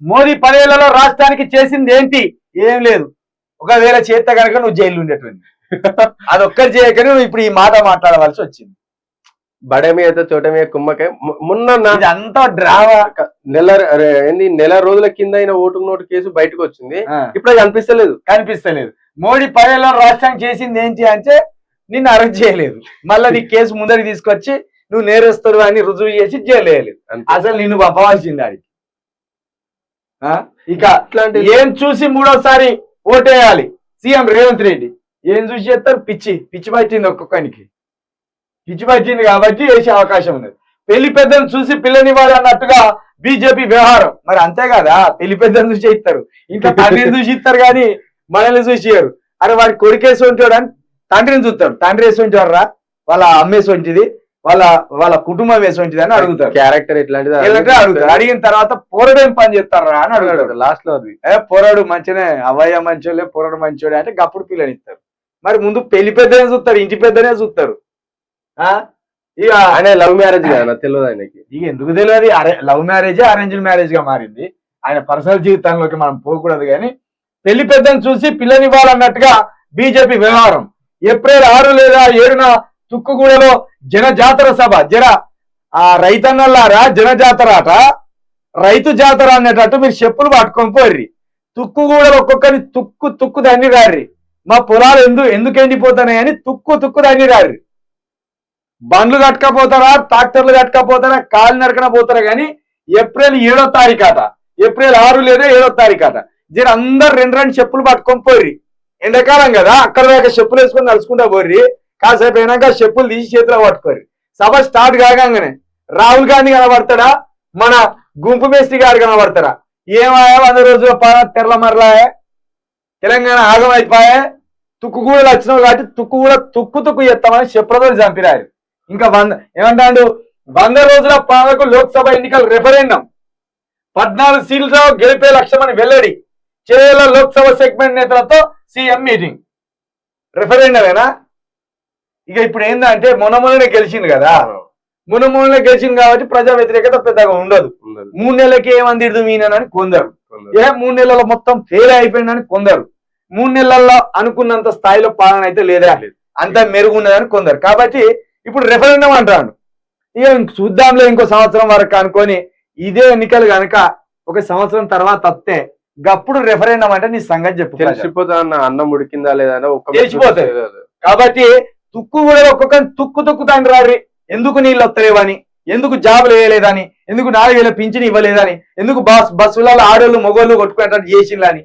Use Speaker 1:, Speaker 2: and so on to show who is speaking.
Speaker 1: మోదీ 10 ఏళ్లలో రాష్ట్రానికి చేసింది ఏంటి? ఏం లేదు. ఒకవేళ చేత కనుక నువ్వు జైలు ఉండేటువంటి అదొక్కటి చేయకనే నువ్వు ఇప్పుడు ఈ మాట మాట్లాడవలసి వచ్చింది.
Speaker 2: బడే మీద చోట మీద కుమ్మకాయ మొన్న
Speaker 1: అంతా డ్రామా.
Speaker 2: నెల రోజుల కింద అయిన ఓటు నోటు కేసు బయటకు వచ్చింది. ఇప్పుడు అది కనిపిస్తలేదు.
Speaker 1: మోడీ 10 ఏళ్లలో రాష్ట్రానికి చేసింది ఏంటి అంటే నిన్ను అరెస్ట్ చేయలేదు. మళ్ళీ నీ కేసు ముందరికి తీసుకొచ్చి నువ్వు నేరస్తుడు అని రుజువు చేసి జైలు వేయలేదు. అసలు నిన్ను పంపవలసింది ఆడికి. ఇక ఏం చూసి మూడోసారి ఓటేయాలి సీఎం రేవంత్ రెడ్డి? ఏం చూసి చేస్తారు? పిచ్చి పట్టింది. ఒక్కొక్కనికి పిచ్చి పట్టింది కాబట్టి వేసే అవకాశం ఉన్నది. పెళ్లి పెద్దను చూసి పిల్లనివ్వాలి అన్నట్టుగా బీజేపీ వ్యవహారం. మరి అంతే కదా, పెళ్లి పెద్దను చూసి ఇస్తారు. ఇంకా తండ్రిని చూసి ఇస్తారు కానీ మనల్ని చూసి ఇయ్యరు. అరే వాడి కొడుకేసి ఉంటాడు అని తండ్రిని చూస్తాడు. తండ్రి వేసి ఉంటారా, వాళ్ళ అమ్మేసి వంటిది, వాళ్ళ కుటుంబం వేసి వంటిది అని అడుగుతారు.
Speaker 2: క్యారెక్టర్ ఎట్లాంటిది
Speaker 1: అడుగుతారు. అడిగిన తర్వాత పోరడేం పని చేస్తారా అని అడుగుతాడు.
Speaker 2: లాస్ట్ లో
Speaker 1: పోరాడు మంచినే, అవ్వయ్య మంచోళ్ళే, పోరాడు మంచోడే అంటే గప్పుడు పిల్లనిస్తారు. మరి ముందు పెళ్లి పెద్దనే చూస్తారు, ఇంటి పెద్దనే చూస్తారు. ఇక
Speaker 2: ఆయన లవ్ మ్యారేజ్ కదా, తెలియదు ఆయనకి.
Speaker 1: ఇక ఎందుకు తెలియదు? లవ్ మ్యారేజ్ అరేంజ్డ్ మ్యారేజ్ గా మారింది. ఆయన పర్సనల్ జీవితంలోకి మనం పోకూడదు. కానీ పెళ్లి పెద్దను చూసి పిల్లనివ్వాలన్నట్టుగా బీజేపీ వ్యవహారం. ఏప్రిల్ 6 లేదా 7న తుక్కుగూడలో జనజాతర సభ. రైతన్నలారా జనజాతర అట, రైతు జాతర అనేటట్టు మీరు చెప్పులు పట్టుకొని పోర్రి. తుక్కుగూడలో ఒక్కొక్కరి తుక్కు దాన్ని రారి. మా పొలాలు ఎందుకు ఎండిపోతాయి అని తుక్కు దాన్ని రారి. బండ్లు కట్టుకపోతారా, ట్రాక్టర్లు కట్టుకపోతారా, కాలు నడకన పోతారా. కానీ ఏప్రిల్ 7వ తారీఖు అట, ఏప్రిల్ 6 లేదా 7వ తారీఖు అట. అందరు రెండు చెప్పులు పట్టుకొని పోర్రి. ఎండాకాలం కదా, అక్కడ దాకా చెప్పులు వేసుకొని నడుచుకుంటా పోర్రి. కాసేపు అయినాక చెప్పులు తీసి చేతిలో పట్టుకోర్రి. సభ స్టార్ట్ కాగానే రాహుల్ గాంధీ కనబడతాడా, మన గుంపు మేస్త్రి గారు కనబడతారా? ఏమాయా 100 రోజుల పాలన తెరల మరలాయే, తెలంగాణ ఆగమైపోయే. తుక్కుగూడలు వచ్చినావు కాబట్టి తుక్కు చేస్తామని చెప్పులతో చంపిరారు. ఇంకా ఏమంటాడు, 100 రోజుల పాలనకు లోక్సభ ఎన్నికల రెఫరెండం, 14 సీట్లతో గెలిపే లక్ష్యమని వెల్లడి. చేయాల లోక్సభ సెగ్మెంట్ నేతలతో సీఎం మీటింగ్. రెఫరెండమేనా? ఇక ఇప్పుడు ఏంటంటే మొన్ననే గెలిచింది కదా, మొన్ననే గెలిచింది కాబట్టి ప్రజా వ్యతిరేకత పెద్దగా ఉండదు. 3 నెలలకి ఏమందిడు మీనని కొందరు, 3 నెలల్లో మొత్తం ఫెయిల్ అయిపోయిందని కొందరు, 3 నెలల్లో అనుకున్నంత స్థాయిలో పాలన అయితే లేదా, అంత మెరుగున్నదని కొందరు. కాబట్టి ఇప్పుడు రెఫరెండం అంటాడు. ఇక చూద్దాంలే ఇంకో సంవత్సరం వరకు అనుకొని, ఇదే ఎన్నికలు కనుక 1 సంవత్సరం తర్వాత వస్తే గప్పుడు రెఫరెండం అంటే నీ సంగతి చెప్పు.
Speaker 2: తెలిసిపోతా అన్నం ఉడికిందా లేదా
Speaker 1: తెలిసిపోతాయి. కాబట్టి తుక్కు కూడా ఒక్కొక్కరిని తుక్కుతాను రారి. ఎందుకు నీళ్ళు వస్తలేవని, ఎందుకు జాబులు వేయలేదని, ఎందుకు 4,000 పింఛన్ ఇవ్వలేదని, ఎందుకు బస్సులలో ఆడోళ్ళు మొగోళ్ళు కొట్టుకునేటట్టు చేసిందని.